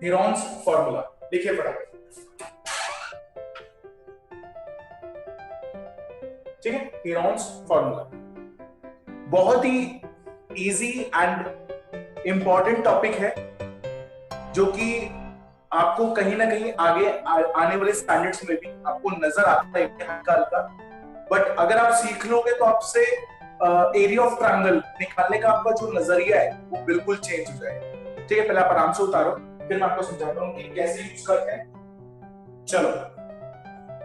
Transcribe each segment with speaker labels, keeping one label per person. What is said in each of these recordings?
Speaker 1: Heron's formula लिखिए फटाफट। ठीक है, हेरॉन्स फॉर्मूला बहुत ही इजी एंड इंपॉर्टेंट टॉपिक है, जो कि आपको कहीं ना कहीं आगे आने वाले स्टैंडर्ड्स में भी आपको नजर आता है हल्का हल्का। बट अगर आप सीख लोगे तो आपसे एरिया ऑफ ट्रायंगल निकालने का आपका जो नजरिया है वो बिल्कुल चेंज हो जाएगा। ठीक है, पहले आप आराम से उतारो, फिर मैं आपको समझाता हूँ कि कैसे यूज करते हैं। चलो,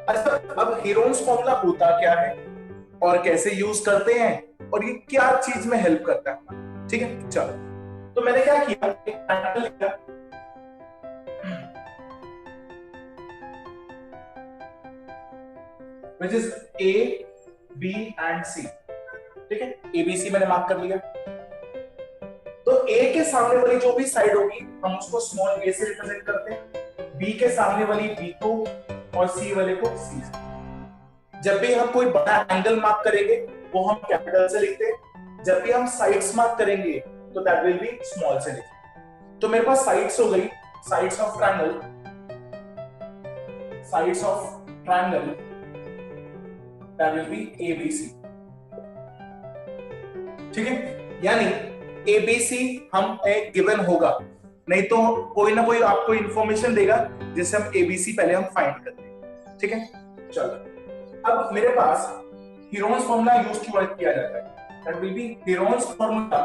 Speaker 1: अच्छा, अब हेरॉन्स फॉर्मूला होता क्या है और कैसे यूज करते हैं और ये क्या चीज में हेल्प करता है। ठीक है, चलो, तो मैंने क्या किया, एक ट्रायंगल लिया, which is A, B and C। ठीक है, ABC मैंने मार्क कर लिया। तो A के सामने वाली जो भी साइड होगी हम उसको स्मॉल a से रिप्रेजेंट करते हैं, B के सामने वाली B को और C वाले को C से। जब भी हम कोई बड़ा एंगल मार्क करेंगे वो हम कैपिटल से लिखते हैं, जब भी हम साइड्स मार्क करेंगे तो दैट विल बी स्मॉल से लिखते। तो मेरे पास साइड्स हो गई, sides of triangle, sides of triangle that will B ABC। ठीक है, यानी ABC हम एक गिवन होगा, नहीं तो कोई ना कोई आपको इंफॉर्मेशन देगा जिससे हम ABC पहले हम फाइंड करते हैं। ठीक है, चलो, अब मेरे पास हेरॉन्स फॉर्मूला यूज किया जाता है, that will be Heron's formula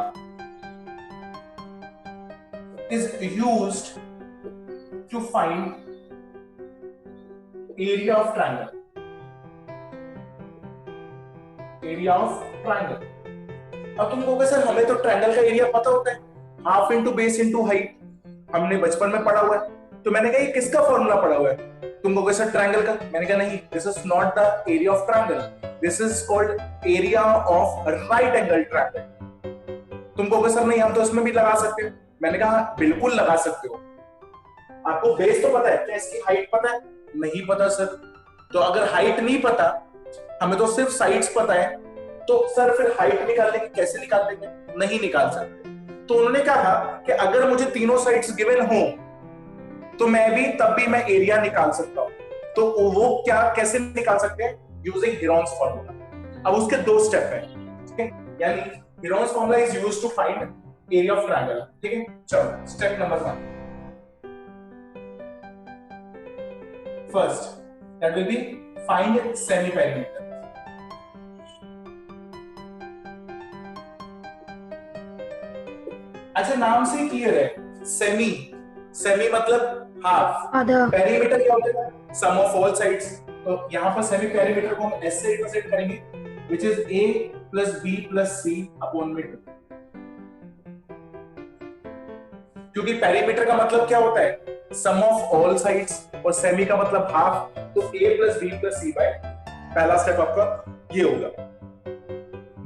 Speaker 1: is used to find area of triangle, area of triangle. अब तुम कहोगे सर हमें तो ट्रायंगल का एरिया पता होता है, half into base into height, हमने बचपन में पढ़ा हुआ है। तो मैंने कहा ये किसका फॉर्मूला पढ़ा हुआ है? तुम कहोगे सर ट्रायंगल का। मैंने कहा नहीं, this is not the area of triangle, this is called area of right angle triangle. तुम कहोगे सर नहीं हम तो इसमें भी लगा सकते हैं। मैंने कहा बिल्कुल लगा सकते हो। आपको बेस तो पता है, क्या इसकी हाइट पता है? नहीं पता सर। तो अगर हाइट नहीं पता, हमें तो सिर्फ साइड्स पता है, तो सर फिर हाइट निकालने की कैसे निकाल देंगे? नहीं निकाल सकते। तो उन्होंने कहा कि अगर मुझे तीनों साइड्स गिवन हो तो मैं भी तब भी मैं एरिया निकाल सकता हूं। तो वो क्या कैसे निकाल सकते हैं? Using Heron's formula. अब उसके दो स्टेप है, ठीक है, यानी Heron's formula is used to find area of triangle. ठीक है, चलो step number 1, first that will be find semi perimeter. अच्छा, नाम से क्लियर है, सेमी, सेमी मतलब हाफ,
Speaker 2: आधा।
Speaker 1: पेरीमीटर क्या होता है? Sum of all sides. तो यहां पर सेमी पेरीमीटर को हम ऐसे रिप्रेजेंट करेंगे, which is a plus b plus c upon में 2। क्योंकि पेरीमीटर का मतलब क्या होता है? सम ऑफ ऑल साइड्स, और सेमी का मतलब हाफ, तो a plus b plus c by, पहला स्टेप आपका ये होगा।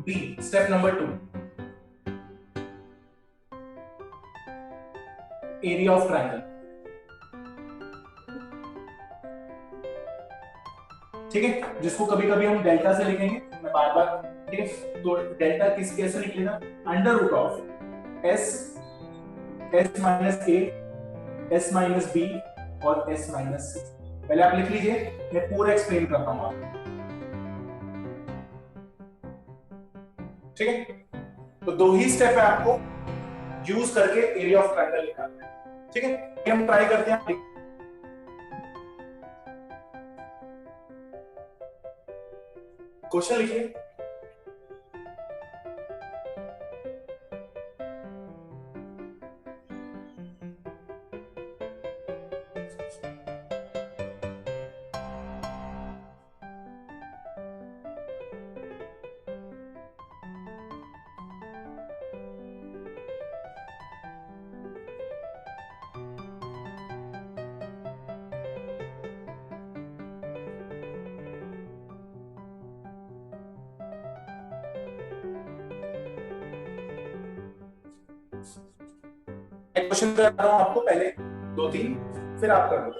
Speaker 1: b, step number 2, area of triangle. ठीक है, जिसको कभी कभी हम डेल्टा से लिखेंगे, मैं बार बार, ठीक है, तो डेल्टा किस कैसे लिख लेना? Under root of S, S minus A, S minus B और एस माइनस सी। पहले आप लिख लीजिए, मैं पूरा एक्सप्लेन करता हूं आपको। ठीक है, तो दो ही स्टेप है आपको यूज करके एरिया ऑफ ट्रायंगल निकालना है। ठीक है, हम ट्राई करते हैं। क्वेश्चन लिखिए। क्वेश्चन कर रहा हूं आपको, पहले दो तीन, फिर आप कर लो।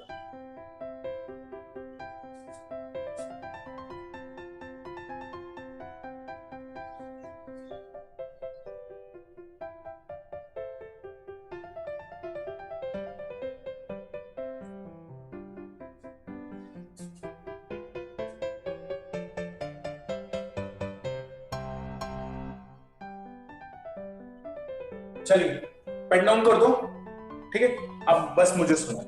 Speaker 1: चलिए पेन डाउन कर दो, ठीक है। अब बस मुझे सुनो,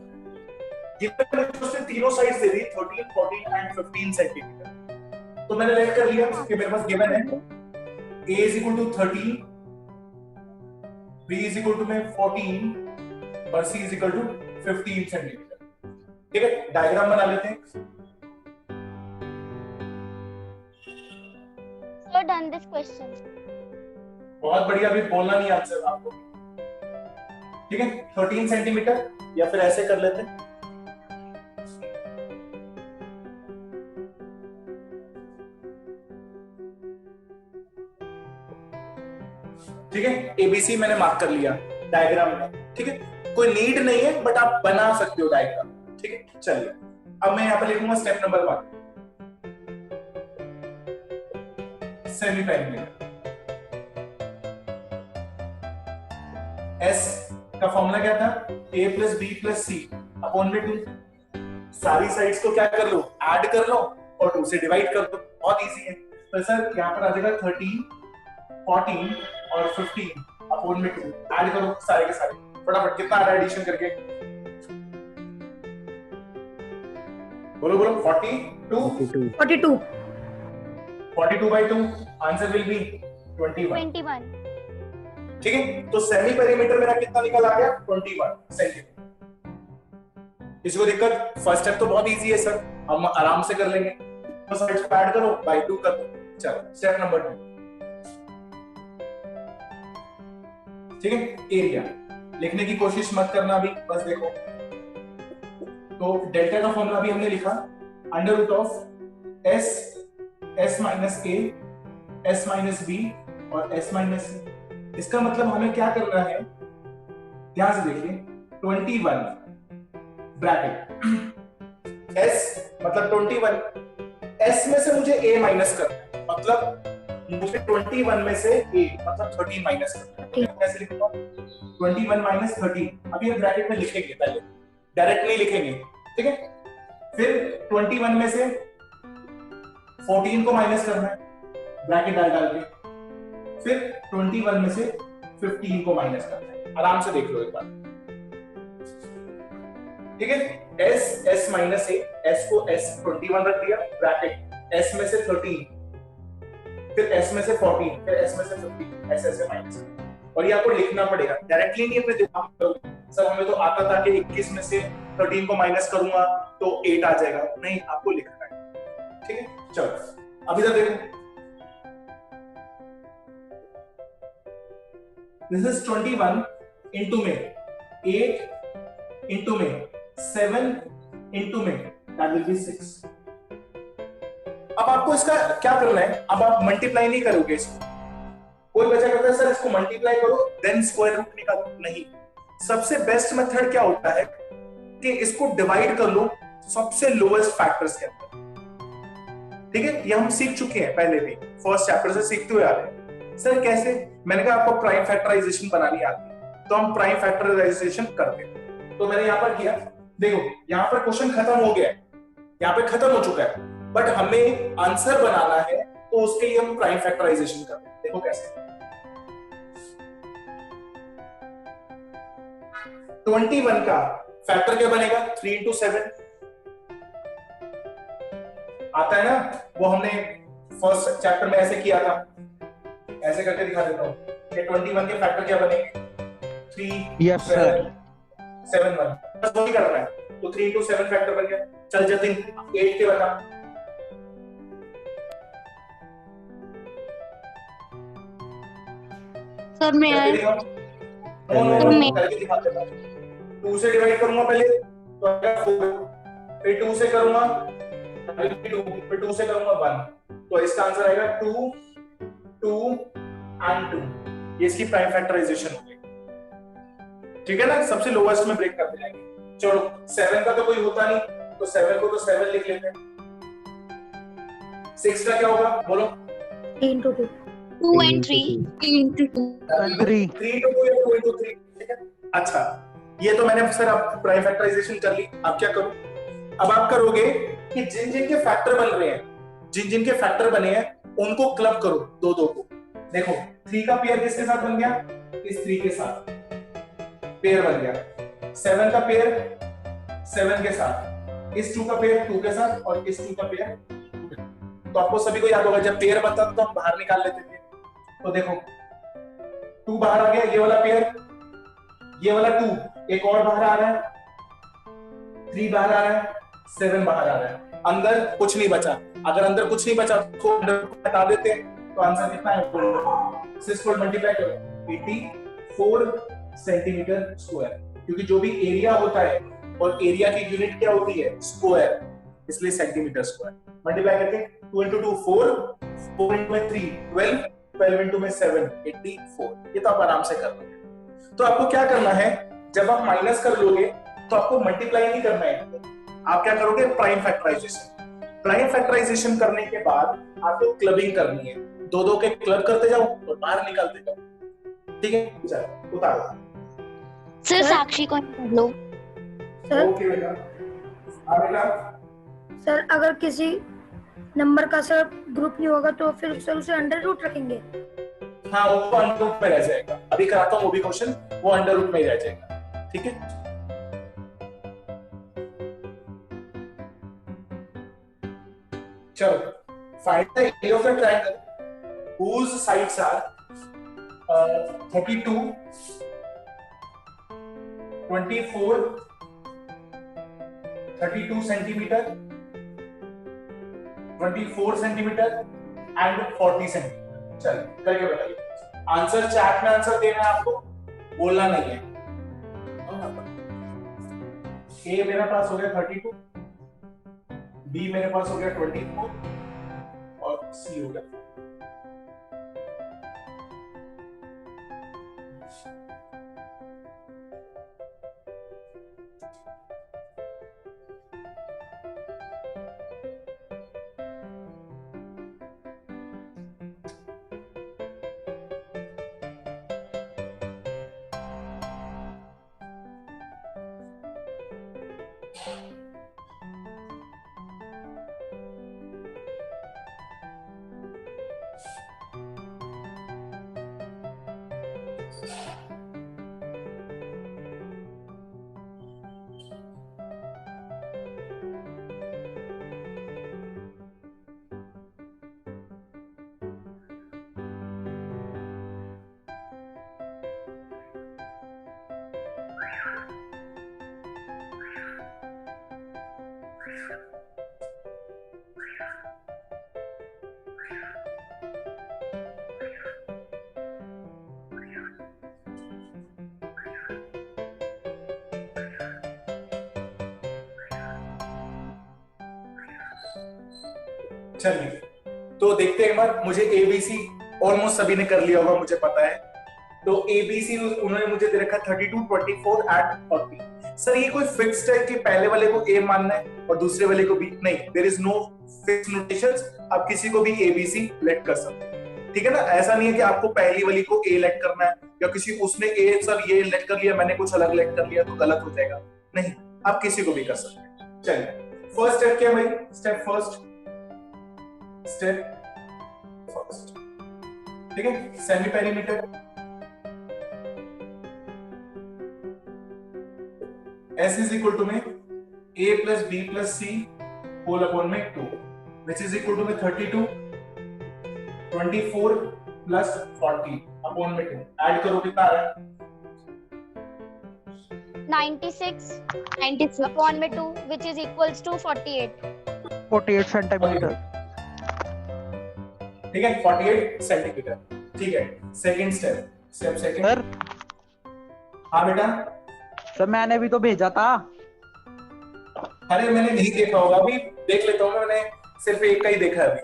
Speaker 1: उसने तीनों sides they the 13, 14 and 15 centimetre. तो मैंने लेट कर लिया कि मेरे पास गिवन है a is equal to 13, b is equal to में 14 और c is equal to 15 centimetre. ठीक है, डायग्राम बना लेते हैं।
Speaker 2: So done this question.
Speaker 1: बहुत बढ़िया, अभी बोलना नहीं आंसर आपको, ठीक है। 13 सेंटीमीटर, या फिर ऐसे कर लेते हैं, ठीक है। एबीसी मैंने मार्क कर लिया डायग्राम में, ठीक है। कोई नीड नहीं है बट आप बना सकते हो डायग्राम, ठीक है। चलिए अब मैं यहाँ पर लिखूंगा step number 1, semi perimeter. S का फॉर्मूला क्या था, a plus B plus C upon में 2। सारी साइड्स को क्या कर लो, ऐड कर लो और 2 से डिवाइड कर दो, बहुत इजी है। तो सर यहाँ पर आ जाएगा 13, 14 और 15 अपॉन में 2, ऐड करो सारे के सारे फटाफट। कितना आ रहा है एडिशन करके, बोलो बोलो। 42 by 2, आंसर विल बी 21। ठीक है, तो सेमी पेरीमीटर मेरा कितना निकल आ गया, 21 सेंटीमीटर। इसको दिक्कत, फर्स्ट स्टेप तो बहुत इजी है सर, हम आराम से कर लेंगे। तो साइड्स को ऐड करो, बाय 2 कर दो। चलो स्टेप नंबर 2, ठीक है। एरिया लिखने की कोशिश मत करना अभी, बस देखो। तो डेल्टा का फॉर्मूला भी हमने लिखा, under root of S minus A, S minus B और एस माइनस सी। इसका मतलब हमें क्या करना है, ध्यान से देखिए, 21 ब्रैकेट एस मतलब 21, एस में से मुझे ए माइनस करना है, मतलब मुझे 21 में से ए मतलब 13 माइनस करना है। कैसे लिखूंगा, 21 माइनस 13। अभी हम ब्रैकेट में लिखेंगे, पहले डायरेक्ट नहीं लिखेंगे, ठीक है। फिर 21 में से 14 को माइनस करना है ब्रैकेट डाल के, फिर 21 में से 15 को माइनस करना है। आराम से देख लो एक बार, ठीक है। एस माइनस ए, एस को एस 21 रख दिया ब्रैकेट, एस में से 13, फिर एस में से 14, फिर एस में से 15, ऐसे ऐसे माइनस। और ये आपको लिखना पड़ेगा, डायरेक्टली नहीं अपने दिमाग में। सर हमें तो आता था कि 21 में से 13 को माइनस करूंगा तो 8 आ जाएगा, नहीं, आपको लिखना है, ठीक है। चलो अभी तक देखो, दिस इज 21 इंटू में 8 इंटू में 7 इंटू में, दैट विल बी 6। अब आपको इसका क्या करना है, अब आप मल्टीप्लाई नहीं करोगे इसको। कोई बच्चा कहता है सर इसको मल्टीप्लाई करो देन स्क्वायर रूट निकालो, नहीं। सबसे बेस्ट मेथड क्या होता है कि इसको डिवाइड कर लो सबसे लोएस्ट फैक्टर्स के अंदर, ठीक है। ये हम सीख चुके हैं पहले भी, फर्स्ट चैप्टर से सीखते हुए आ रहे हैं। सर कैसे, मैंने कहा आपको प्राइम फैक्टराइजेशन बनानी आती है, तो हम प्राइम फैक्टराइजेशन करते हैं। तो मैंने यहां पर किया, देखो यहां पर क्वेश्चन खत्म हो गया है, यहाँ पे खत्म हो चुका है, बट हमें आंसर बनाना है तो उसके लिए हम प्राइम फैक्टराइजेशन करते हैं। देखो कैसे, 21 का फैक्टर क्या बनेगा, 3 इंटू 7 आता है ना, वो हमने फर्स्ट चैप्टर में ऐसे किया था, ऐसे करके दिखा देता हूं कि 21 के फैक्टर क्या बनेंगे, 3 7 7 1, बस वही करना है। तो 3 इंटू 7 फैक्टर बन गया। चल जतिन 8 के बता,
Speaker 2: सर मैं
Speaker 1: करके दिखा देता हूं। 2 से डिवाइड करूंगा पहले तो आएगा 4, फिर 2 से करूंगा 2, फिर 2 से करूंगा 1, तो इसका आंसर आएगा 2 2 एंड 2। ये इसकी प्राइम फैक्टराइजेशन हो गई, ठीक है ना। सबसे लोएस्ट में ब्रेक करते जाएंगे। चलो 7 का तो कोई होता नहीं, तो 7 को तो 7 लिख लेते हैं। 6 का क्या होगा, बोलो,
Speaker 2: 3 into 2 2 and 3 into 2
Speaker 1: 3 to 2 या 2 into 3, ठीक है। अच्छा ये तो मैंने सर आप प्राइम फैक्टराइजेशन कर ली। अब क्या करूं, अब आप करोगे कि जिन जिन के फैक्टर बन रहे हैं, जिन जिन के फैक्टर बने हैं उनको क्लब करो, दो दो को। देखो 3 का पेयर किसके साथ बन गया, इस 3 के साथ पेयर बन गया, 7 का पेयर 7 के साथ, इस 2 का पेयर 2 के साथ और इस 2 का पेयर 2 के साथ। तो आपको सभी को याद होगा जब पेयर बनता था तो हम बाहर निकाल लेते थे। तो देखो 2 बाहर आ गया, ये वाला पेयर, ये वाला 2 एक और बाहर आ रहा है, 3 बाहर आ रहा है, 7 बाहर आ रहा है, अंदर कुछ नहीं बचा। अगर अंदर कुछ नहीं बचा तो अंदर हटा देते हैं, तो आंसर कितना है? 6 को मल्टीप्लाई करो 84 सेंटीमीटर स्क्वायर, क्योंकि जो भी एरिया होता है और एरिया की यूनिट क्या होती है? स्क्वायर, इसलिए सेंटीमीटर स्क्वायर। मल्टीप्लाई करके 2 into 2 4, 4 into 3 12, 12 into 7 84। ये तो आप आराम से कर लोगे। तो आपको क्या करना है, जब आप माइनस कर लोगे तो आपको मल्टीप्लाई नहीं करना है, आप क्या करोगे? Prime factorisation. प्राइम फैक्टराइजेशन करने के बाद आपको क्लबिंग करनी है, दो दो के क्लब करते जाओ और बाहर निकालते जाओ। ठीक है, चलो उतारो।
Speaker 2: सर साक्षी को कर लो।
Speaker 3: सर
Speaker 1: ओके बेटा, बेटा
Speaker 3: सर अगर किसी नंबर का सर ग्रुप नहीं होगा तो फिर सर उसे अंडर रूट रखेंगे।
Speaker 1: हाँ, वो अंडर रूट में रह जाएगा। अभी कराता हूँ वो भी क्वेश्चन, वो अंडर रूट में ही रह जाएगा। ठीक है, चलो find the area of the triangle whose sides are 32, 24, 32 centimetre, 24 centimetre and 40 centimetre. चल करके बताइए। आंसर चैट में आंसर देना है आपको, बोलना नहीं है। ए मेरे पास हो गया 32, बी मेरे पास हो गया 24 और सी हो गया। चलिए तो देखते हैं एक बार। मुझे एबीसी ऑलमोस्ट सभी ने कर लिया होगा, मुझे पता है। तो एबीसी उन्होंने मुझे दे रखा 32, 24 एंड 40। सर ये कोई फिक्स्ड है कि पहले वाले को ए मानना है और दूसरे वाले को बी? नहीं, there is no fixed notations. आप किसी को भी एबीसी लेट कर सकते हैं, ठीक है ना। ऐसा नहीं है कि आपको पहली वाली को ए लेट करना है या किसी उसने ए सर ये लेट कर लिया, मैंने कुछ अलग लेट कर लिया तो गलत हो जाएगा। नहीं, आप किसी को भी कर सकते हैं। चलिए फर्स्ट स्टेप क्या है भाई? स्टेप फर्स्ट, ठीक है। Semi perimeter S is equal to में A plus B plus C whole upon में 2 which is equal to में 32, 24 plus 40 upon में 2। ऐड करो कितना आ रहा है?
Speaker 2: 96 upon में 2 which is equals to 48
Speaker 4: centimetre.
Speaker 1: ठीक है, 48 सेंटीमीटर। ठीक है, सेकंड स्टेप सेकंड।
Speaker 4: सर
Speaker 1: हाँ बेटा।
Speaker 4: सर मैंने भी तो भेजा था।
Speaker 1: अरे मैंने नहीं देखा होगा, अभी देख लेता हूँ। मैंने सिर्फ एक का ही देखा है अभी।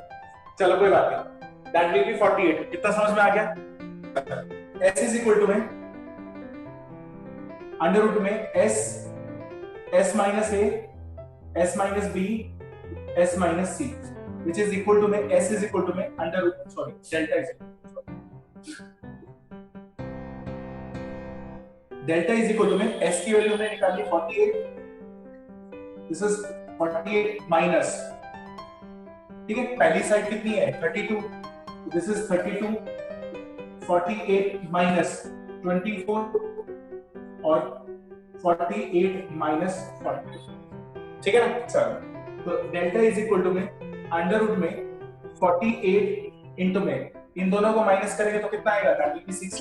Speaker 1: चलो कोई बात नहीं, दैट विल बी 48। कितना समझ में आ गया? S इज इक्वल टू में अंडर रूट में S minus A, S minus B, S minus C which is equal to में S is equal to में under root, sorry delta is delta is equal to में S की value हमने निकाली 48, this is 48 minus, ठीक है, पहली side कितनी है 32, दिस इज 32, 48 माइनस 24 और 48 माइनस 40, ठीक है ना। चलो तो डेल्टा इज इक्वल टू में अंडर रूट में 48 इंटू में इन दोनों को माइनस करेंगे तो कितना आएगा, दैट विल बी 16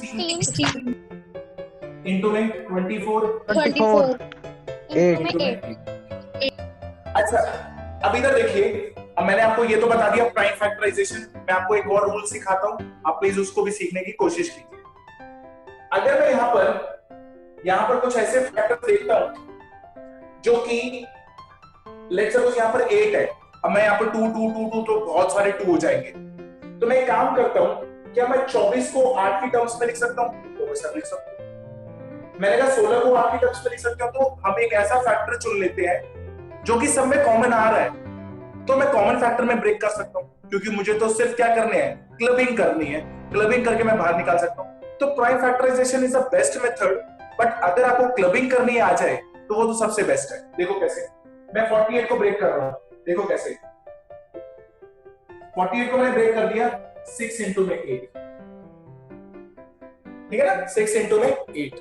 Speaker 1: इंटू में 24
Speaker 2: 24
Speaker 4: 8
Speaker 2: इंटू में 8।
Speaker 1: अच्छा अब इधर देखिए, अब मैंने आपको ये तो बता दिया प्राइम फैक्टराइजेशन, मैं आपको एक और रूल सिखाता हूं, आप प्लीज उसको भी सीखने की कोशिश कीजिए। अगर मैं यहां पर कुछ ऐसे फैक्टर देखता हूं जो कि लेट्स सपोज यहां पर 8 है, अब मैं यहां पर 2 2 2 2 तो बहुत सारे 2 हो जाएंगे, तो मैं एक काम करता हूं, क्या मैं 24 को 8 की टर्म्स में लिख सकता हूं, तो वैसा लिख सकता हूं। मैंने कहा 16 को 8 की टर्म्स में लिख सकता हूं, तो हम एक ऐसा फैक्टर चुन लेते हैं जो कि सब में कॉमन आ रहा है, तो मैं कॉमन फैक्टर में ब्रेक कर सकता हूं, क्योंकि मुझे तो सिर्फ क्या करने हैं, क्लबिंग करनी है, क्लबिंग करके मैं बाहर निकाल सकता हूं। तो prime factorization is the best method, but अगर आपको क्लबिंग करनी आ जाए तो वो तो सबसे बेस्ट है। देखो कैसे, मैं 48 को ब्रेक कर रहा हूं, देखो कैसे 48 को मैंने ब्रेक कर दिया 6 इंटू में 8, ठीक है ना, 6 इंटू में 8,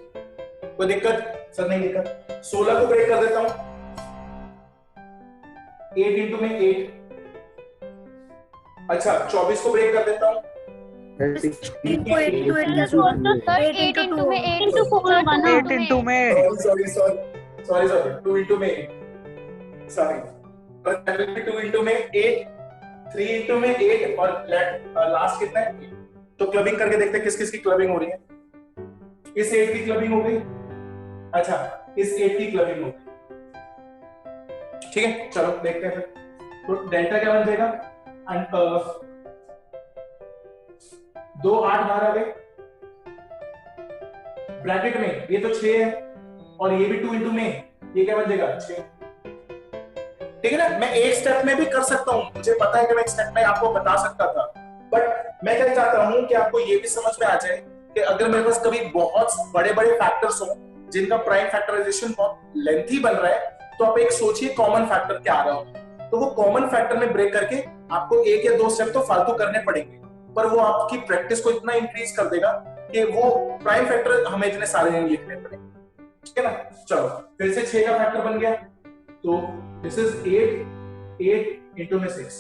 Speaker 1: कोई दिक्कत सर, नहीं दिक्कत। 16 को ब्रेक कर देता हूं 8 इंटू में 8, अच्छा 24 को ब्रेक कर देता हूं
Speaker 3: 16 को 8 into 8 कैसे होगा?
Speaker 2: सर
Speaker 3: 8
Speaker 2: 8
Speaker 3: into
Speaker 2: इंटू
Speaker 3: 2
Speaker 2: में
Speaker 3: होगा।
Speaker 2: 8 इंटू 4 होगा ना।
Speaker 4: 8 इंटू में
Speaker 1: सॉरी 2 इंटू में 8, सॉरी 2 इंटू में 8, 3 इंटू में 8 और लास्ट कितना है 8। तो क्लबिंग करके देखते हैं किस किस की क्लबिंग हो रही है। इस 8 की क्लबिंग हो गई, अच्छा इस 8 की क्लबिंग हो गई, ठीक है। चलो देखते हैं फिर, तो डेल्टा क्या बन जाएगा, 2 8 बाहर आ गए, ब्रैकेट में ये तो 6 है और ये भी 2 इंटू में, ये क्या बन जाएगा 6, ठीक है ना। मैं एक स्टेप में भी कर सकता हूं, मुझे पता है कि मैं एक स्टेप में आपको बता सकता था, बट मैं क्या चाहता हूं कि आपको ये भी समझ में आ जाए कि अगर मेरे पास कभी बहुत बड़े बड़े फैक्टर्स हो जिनका प्राइम फैक्टराइजेशन बहुत लेंथी बन रहा है, तो आप एक सोचिए कॉमन फैक्टर क्या आ रहा हो, तो वो कॉमन फैक्टर में ब्रेक करके आपको 1 या 2 स्टेप तो फालतू करने पड़ेंगे, पर वो आपकी प्रैक्टिस को इतना इंक्रीज कर देगा कि वो प्राइम फैक्टर हमें इतने सारे नहीं लिखने पड़ेंगे, ठीक है ना। चलो फिर से 6 का फैक्टर बन गया, तो दिस इज 8 इंटू में 6,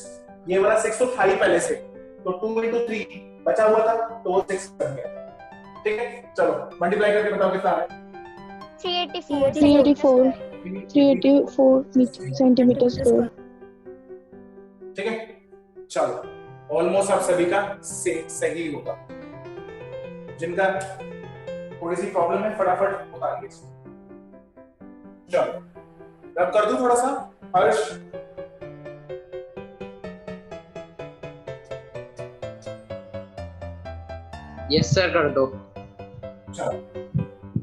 Speaker 1: ये वाला 6 तो था ही पहले से, तो 2 इंटू 3 बचा हुआ था तो वो 6 बन गया, ठीक है। चलो मल्टीप्लाई करके बताओ कितना आ रहा है,
Speaker 2: 384 सेंटीमीटर स्क्वायर।
Speaker 1: ठीक है। चलो ऑलमोस्ट आप सभी का सही होगा, जिनका थोड़ी सी प्रॉब्लम है फटाफट बताइए। चलो अब कर दूं थोड़ा सा, हर्ष
Speaker 5: यस सर कर दो।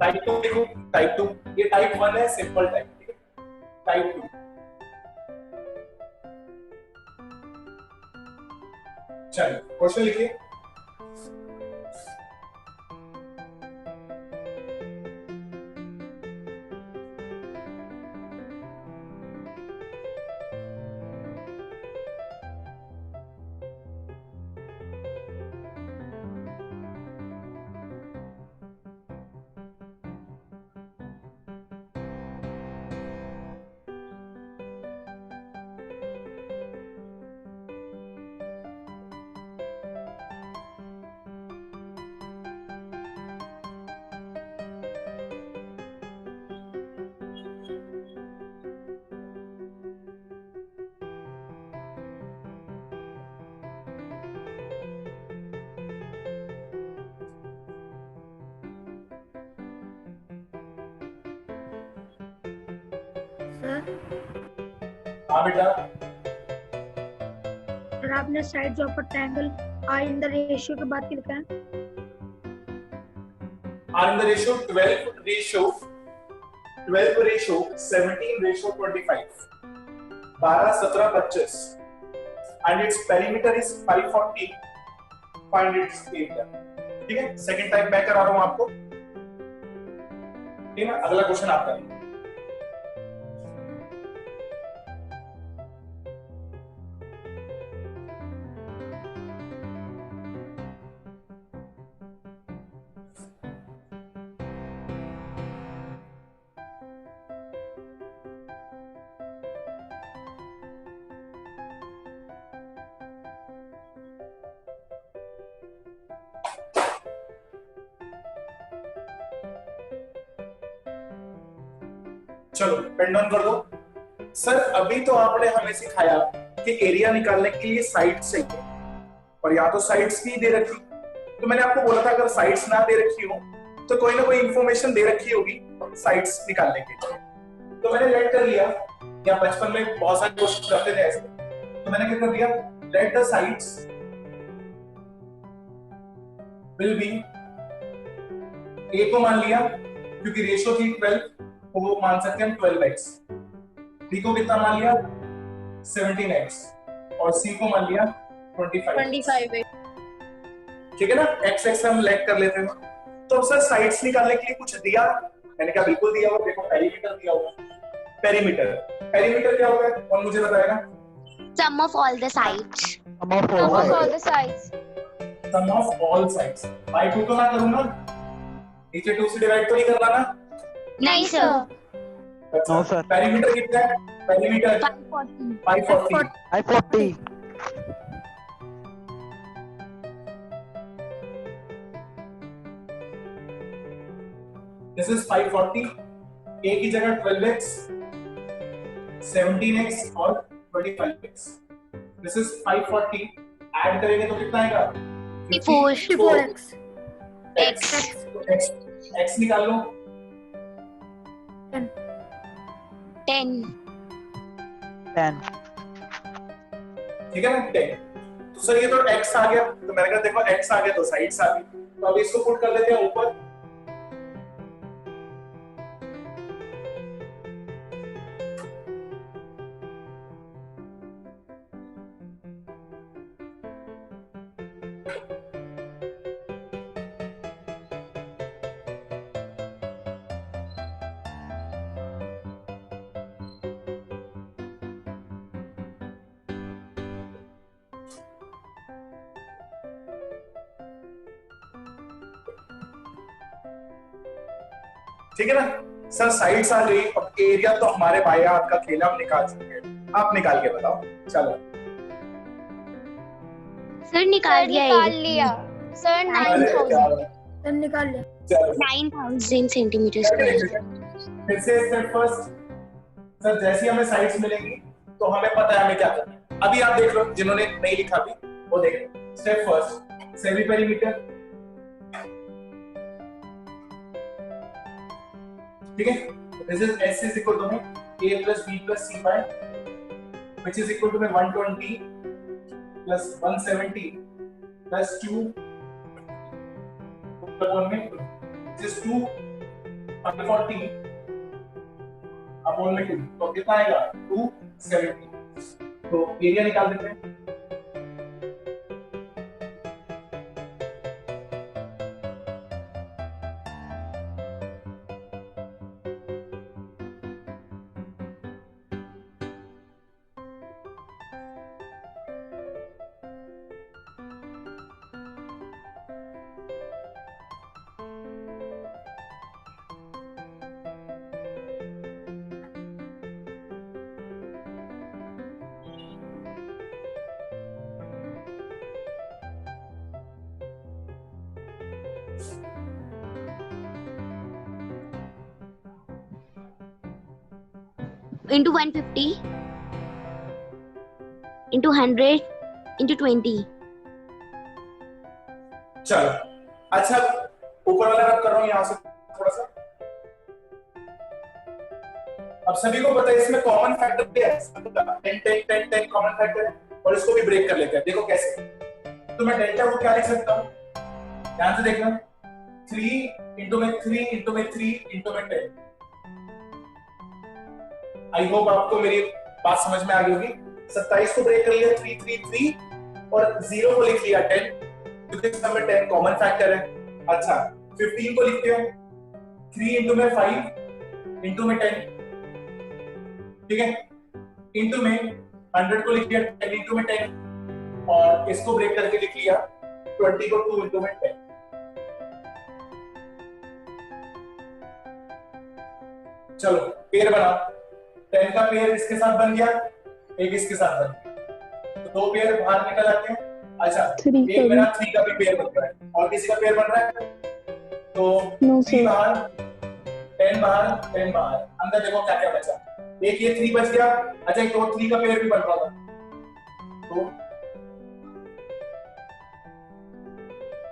Speaker 1: टाइप 2 देखो, टाइप 2, ये टाइप 1 है सिंपल टाइप, ठीक है। टाइप 2 चलिए क्वेश्चन लिखिए। हाँ बेटा,
Speaker 3: सर आपने sides of a triangle are in the ratio के बाद क्या लिखा है?
Speaker 1: Are in the ratio 12 ratio 17 ratio 25, 12 17 25, and its perimeter is 540, find its area, ठीक है। सेकंड टाइप मैं करा रहा हूं आपको, ठीक है। अगला क्वेश्चन आप करेंगे। चलो पेन डाउन कर दो। सर अभी तो आपने हमें सिखाया कि एरिया निकालने के लिए साइड्स चाहिए, और या तो साइड्स की दे रखी, तो मैंने आपको बोला था अगर साइड्स ना दे रखी हो तो कोई ना कोई इंफॉर्मेशन दे रखी होगी साइड्स निकालने के लिए। तो मैंने लेट कर लिया, या बचपन में बहुत सारे क्वेश्चन करते थे ऐसे, तो मैंने क्या कर दिया, let the sides will be, A को मान लिया क्योंकि रेशियो थी 12, तो वो मान सकते हैं हम 12x, बी को कितना मान लिया 17x, और सी को मान लिया 25। ठीक है ना, एक्स एक्स हम लेट कर लेते हैं। तो सर साइड्स निकालने के लिए कुछ दिया, मैंने कहा बिल्कुल दिया हुआ, देखो पेरीमीटर दिया हुआ। पेरीमीटर, पेरीमीटर क्या होता है कौन मुझे बताएगा?
Speaker 2: Sum of all the sides.
Speaker 4: Sum of all the sides.
Speaker 1: Sum of all sides. By 2 तो ना करूंगा, नीचे 2 से डिवाइड तो नहीं करना ना?
Speaker 2: नहीं सर।
Speaker 4: No, sir.
Speaker 1: पेरीमीटर कितना है? पेरीमीटर 540।
Speaker 4: 540.
Speaker 1: दिस इज 540, a की जगह 12x, 17x और 25x। दिस इज 540, ऐड करेंगे तो कितना आएगा?
Speaker 3: 54x।
Speaker 1: x निकाल लो।
Speaker 2: 10.
Speaker 4: 10.
Speaker 1: ठीक है ना, 10। तो सर ये तो x आ गया, तो मैंने कहा देखो x आ गया तो साइड्स आ गई, तो अब इसको पुट कर देते हैं ऊपर। ठीक है ना सर, साइड्स आ गई। अब एरिया तो हमारे बाएं हाथ का खेल है, हम निकाल सकते हैं। आप निकाल के बताओ। चलो
Speaker 2: सर निकाल लिया सर 9,000
Speaker 3: निकाल लिया।
Speaker 1: चलो
Speaker 2: 9,000 सेंटीमीटर स्क्वायर।
Speaker 1: फिर से स्टेप फर्स्ट। सर जैसी हमें साइड्स मिलेंगी तो हमें पता है हमें क्या करना है। अभी आप देख लो, जिन्होंने नहीं लिखा भी वो देख लो। Step first, semi perimeter. ठीक है, this is s is equal to a plus b plus c by, which is equal to 120 plus 170 plus 2 upon में, which is 2 140 upon में 2, तो कितना आएगा 270। तो एरिया निकाल देते हैं।
Speaker 2: into 150 into 100 into 20।
Speaker 1: चलो अच्छा, ऊपर वाला रब कर रहा हूं यहां से थोड़ा सा। अब सभी को पता है इसमें कॉमन फैक्टर क्या है, 10 10 10 10 कॉमन फैक्टर है, और इसको भी ब्रेक कर लेते हैं। देखो कैसे। तो मैं डेल्टा को क्या लिख सकता हूं, ध्यान से देखना, 3 into में 3 into में 3 into में 10। आई होप आपको मेरी बात समझ में आ गई होगी। 27 को ब्रेक कर लिया 3 3 3 और 0 को लिख लिया 10, क्योंकि इसमें 10 कॉमन फैक्टर है। अच्छा 15 को लिखते हैं 3 into में 5 into में 10, ठीक है, into में 100 को लिख लिया 10 into में 10, और इसको ब्रेक करके लिख लिया 20 को 2 into में 10। चलो पेयर बना, 10 का पेयर इसके साथ बन गया, एक इसके साथ बन गया, तो 2 पेयर बाहर निकल आते हैं। अच्छा एक मेरा 3 का भी पेयर बन रहा है, और किसी का पेयर बन रहा है, तो 3 बाहर 10 बाहर 10 बाहर, अंदर देखो क्या क्या बचा। एक ये 3 बच गया। अच्छा एक तो 3 का पेयर भी बन रहा था, तो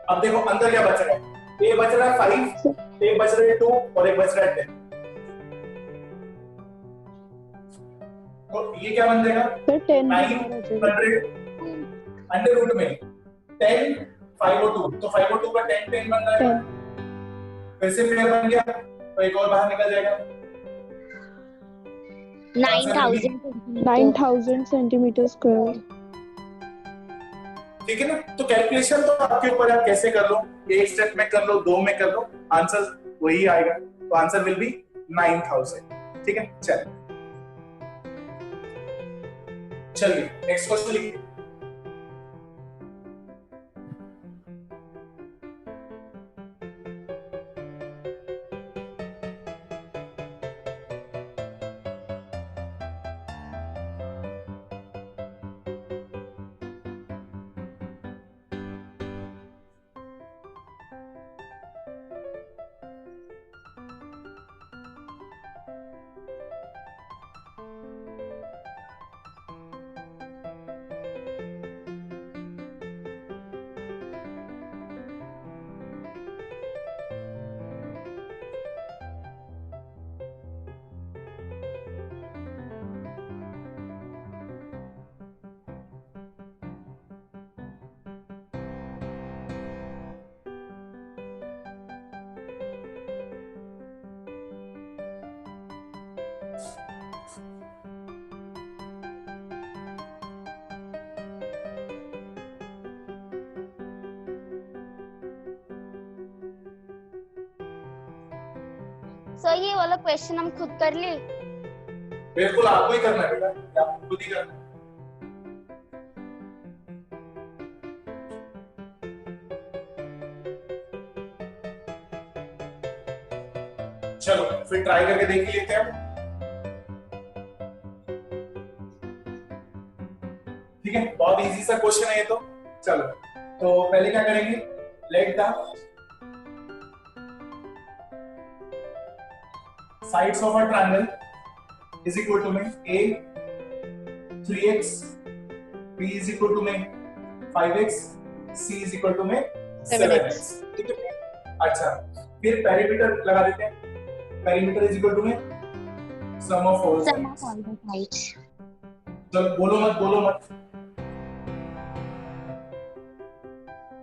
Speaker 1: अब देखो अंदर क्या बच रहा है। ए बच रहा है 5, एक बच रहा है 2 और एक बच रहा है 10। तो ये क्या बन जाएगा? 900 अंडर रूट में 10 5 और 2, तो 5 और 2 का 10 10 बन जाएगा। फिर से पेयर बन गया, तो एक और बाहर निकल जाएगा।
Speaker 2: 9,000 सेंटीमीटर स्क्वायर।
Speaker 1: ठीक है ना? तो कैलकुलेशन तो आपके ऊपर है, आप कैसे कर लो, एक स्टेप में कर लो, 2 में कर लो, आंसर वही आएगा। तो आंसर विल बी 9,000। ठीक है, चलिए नेक्स्ट क्वेश्चन लिखिए।
Speaker 2: सर ये वाला क्वेश्चन हम खुद कर ले?
Speaker 1: बिल्कुल आपको ही करना है बेटा, आपको खुद ही करना है। चलो फिर ट्राई करके देख लेते हैं। ठीक है, बहुत इजी सा क्वेश्चन है ये तो। चलो तो पहले क्या करेंगे, let the sides of a triangle is equal to में a 3x, b is equal to में 5x, c is equal to में 7x। ठीक है, अच्छा फिर पेरीमीटर लगा देते हैं। पेरीमीटर इज इक्वल टू में सम ऑफ ऑल साइड्स। चलो बोलो मत।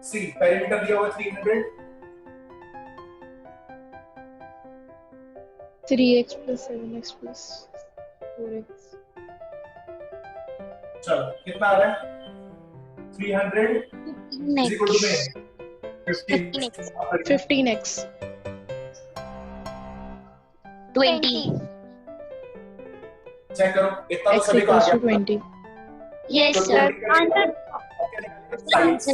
Speaker 1: सी पेरीमीटर दिया हुआ 300,
Speaker 2: 3x plus 7x plus 4x।
Speaker 1: चलो कितना आ रहा है? 300 इज इक्वल टू में
Speaker 2: 15x 20।
Speaker 1: चेक करो इतना तो सभी को आ गया।
Speaker 2: 20।
Speaker 3: यस सर,
Speaker 1: साइड्स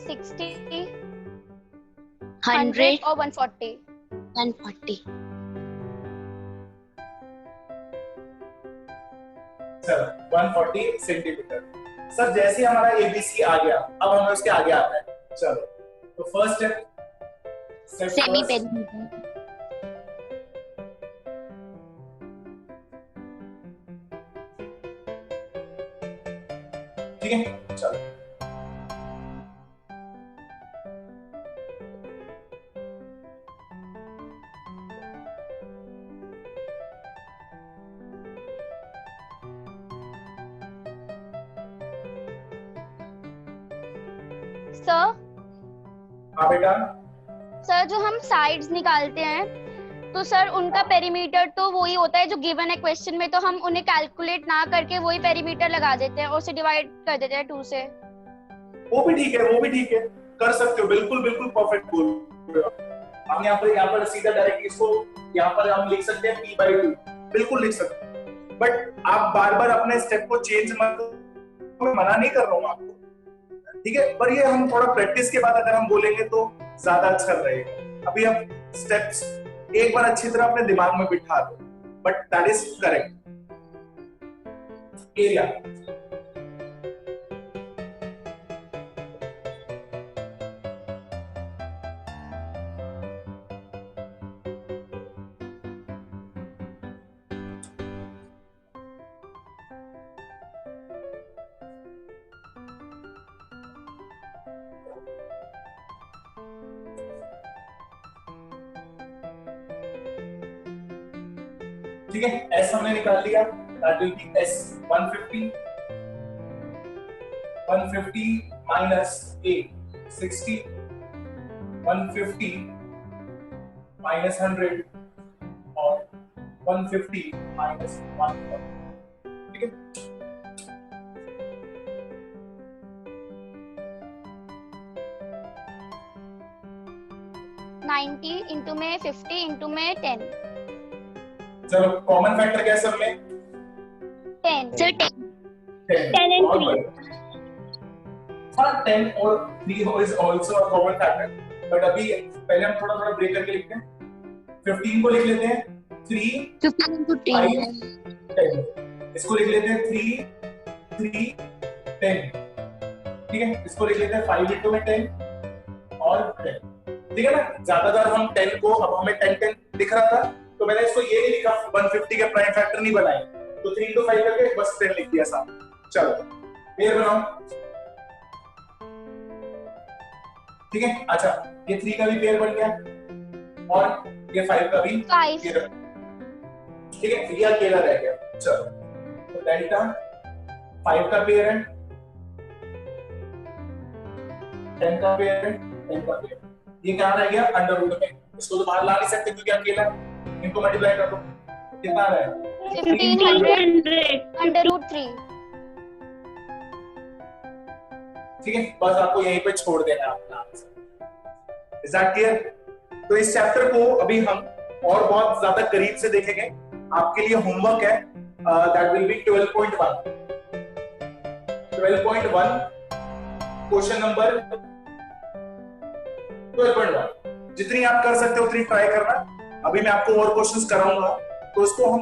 Speaker 2: $60,
Speaker 6: 100
Speaker 2: और 140।
Speaker 6: 140।
Speaker 1: चलो 140 सेंटीमीटर। सर जैसे हमारा एबीसी आ गया, अब हमें उसके आगे आता है। चलो तो फर्स्ट स्टेप
Speaker 6: सेमी पेरीमीटर।
Speaker 1: ठीक है, चलो
Speaker 2: सर
Speaker 1: हाँ बेटा,
Speaker 2: सर जो हम साइड्स निकालते हैं तो सर उनका पेरीमीटर तो वही होता है जो गिवन है क्वेश्चन में, तो हम उन्हें कैलकुलेट ना करके वही पेरीमीटर लगा देते हैं और उसे डिवाइड कर देते हैं 2 से।
Speaker 1: वो भी ठीक है, कर सकते हो, बिल्कुल परफेक्ट बोल रहे हो। हम यहाँ पर सीधा डायरेक्ट इसको यहाँ पर हम लिख सकते हैं p/2, बिल्कुल लिख सकते हैं। बट आप बार अपने स्टेप को चेंज मत करो, मैं मना नहीं कर रहा हूँ आपको, ठीक है, पर ये हम थोड़ा प्रैक्टिस के बाद अगर हम बोलेंगे तो ज्यादा अच्छा रहेगा। अभी हम स्टेप्स एक बार अच्छी तरह अपने दिमाग में बिठा दो, but that is correct. Area. ठीक है, एस हमने निकाल लिया, that will B S 150 minus A 60, 150 minus 100 और 150 माइनस 1, ठीक है।
Speaker 2: नाइन्टी इंटू में 50 इंटू में 10।
Speaker 1: चलो कॉमन फैक्टर क्या है सब में?
Speaker 2: 10
Speaker 6: Sir, 10.
Speaker 1: 10
Speaker 6: 10 and
Speaker 1: बहुत
Speaker 6: 3.
Speaker 1: बढ़िया। हाँ 10 और 3 is also a common factor, but अभी पहले हम थोड़ा थोड़ा ब्रेक करके लिखते हैं। 15 को लिख लेते हैं 3
Speaker 6: 15 into 10.
Speaker 1: 10, इसको लिख लेते हैं 3 3 10, ठीक है। इसको लिख लेते हैं 5 into में 10 और 10, ठीक है ना। ज्यादातर हम 10 को, अब हमें 10 10 दिख रहा था तो मैंने इसको ये नहीं लिखा, 150 के प्राइम फैक्टर नहीं बनाए, तो 3 into 5 करके बस 10 लिख दिया साहब। चलो पेयर बनाओ, ठीक है। अच्छा ये 3 का भी पेयर बन गया और ये 5 का भी
Speaker 2: 5।
Speaker 1: पेयर, ठीक है। ये अकेला रह गया। चलो तो डेल्टा 5 का पेयर है, 10 का पेयर है, 10 का पेयर, ये क्या रह गया अंडर रूट में, इसको तो बाहर ला नहीं सकते क्योंकि अकेला है, इनको मल्टीप्लाई कर दो, कितना रहा है
Speaker 2: 1500 अंडर रूट 3।
Speaker 1: ठीक है, बस आपको यहीं पे छोड़ देना है अपना आंसर। Is that clear? तो इस चैप्टर को अभी हम और बहुत ज्यादा करीब से देखेंगे। आपके लिए होमवर्क है, that will B 12.1 question number 12.1। जितनी आप कर सकते हो उतनी ट्राई करना। अभी मैं आपको और क्वेश्चंस कराऊंगा तो उसको हम